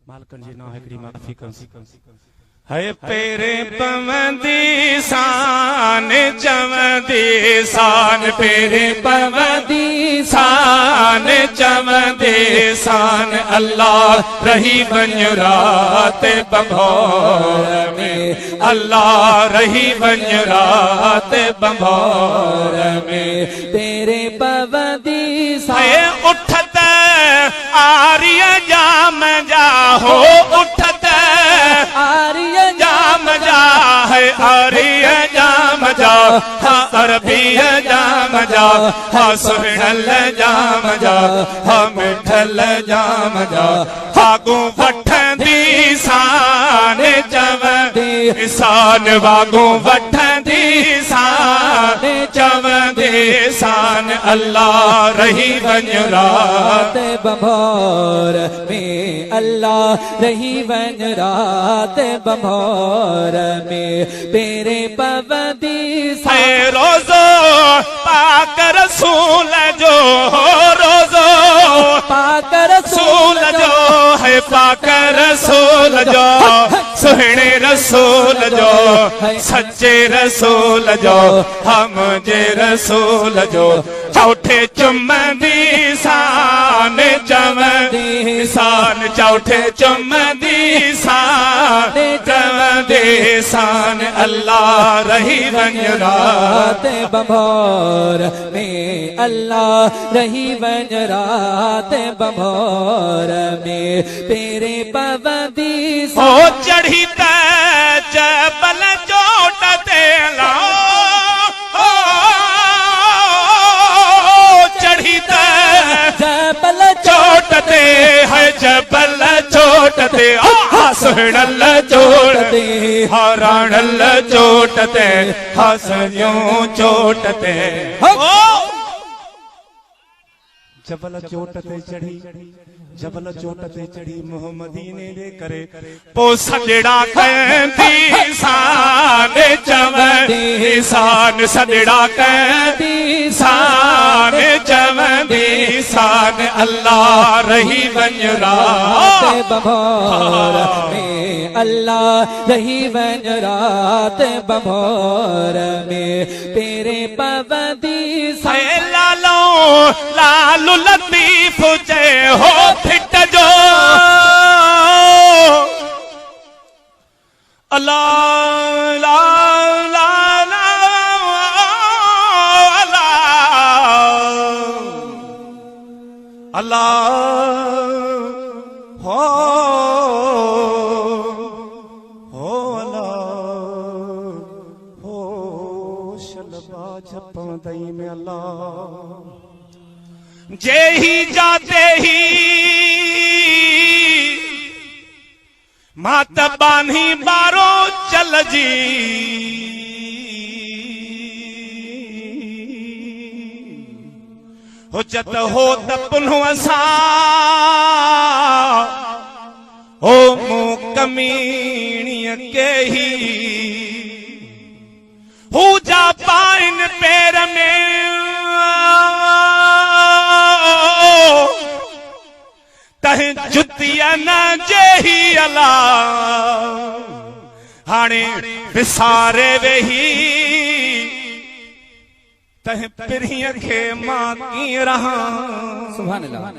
मालकन जी ना हिकड़ी माफ़ी कंसी है पेरे पवंदी शान चवंदी शान पेरे पवंदी शान चवंदी शान अल्लाह रही बन रात बंभोर में अल्लाह रही बन रात बंभोर में तेरे पवंदी शान उठत आर्य जाम जा हो उठत आर्य जाम जा है आर्य जाम जा हाँ अरबी जाम जा हाँ सुहणल जाम जा हाँ मिठल जाम जा हागू वठंदी शान चवंदी शान वागू वठंदी शान चवंदी शान अल्लाह रही बन रात बंभोर में अल्लाह रही बन रात बंभोर में तेरे पवंदी है रोजो पाक रसूल जो रोजो पाक रसूल जो है पाक रसूल जो सुहणे रसूल जो सच्चे रसूल जो हम जे रसूल जो चौथे चुमंदी शान चवंदी शान चौथे चुमंदी शान चवंदी शान अल्लाह रही बन रात बंभोर में अल्लाह रही बन रात बंभोर में तेरे पवंदी हो चढ़ी जबल चोट तेला जबल चोटते है जबल चोटते सुहणल चोटते हरणल चोटते हसयों चोटते जबल चोटते चढ़ी जबल चोटते चढ़ी मोहम्मदीने दे करे पो सजड़ा कहती शान चवंदी शान सजड़ा कहती शान चवंदी शान अल्लाह रही बन रात बंभोर में अल्लाह रही बन रात बंभोर में तेरे पवंदी लालो लालू लतीफ जय हो फिट जो अल्लाह ला ला ला अल्लाह हो अल्लाह हो शलबा झपंदई में अल्लाह जे ही जाते ही मात बानी बारो चल जी हो जत हो त पुन्हो असा हो मुँह कमीणीअ के ही हू जा पाइन पैर में तह जुतिया न जेही अला हाणे विसारे वेही तह पिरीअ खे मां कीअं रहा सुभान अल्लाह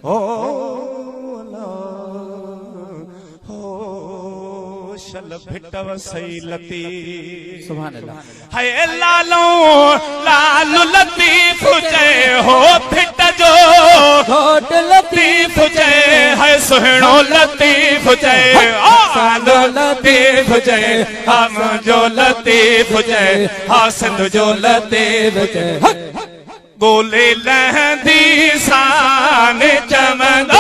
हो शल भिटव सही लती सुभान अल्लाह है लालो लालू लतीफ जय हो फिट जो घोट लतीफ जय है सुहणो लतीफ जय आलो लतीफ जय हम जो लतीफ जय हासिंद जो लतीफ जय गोले लहंदी शान चवंदी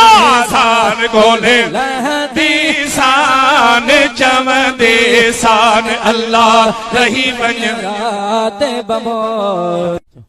शान गोले लहंदी शान चवंदी शान अल्लाह रही बन रात बंभोर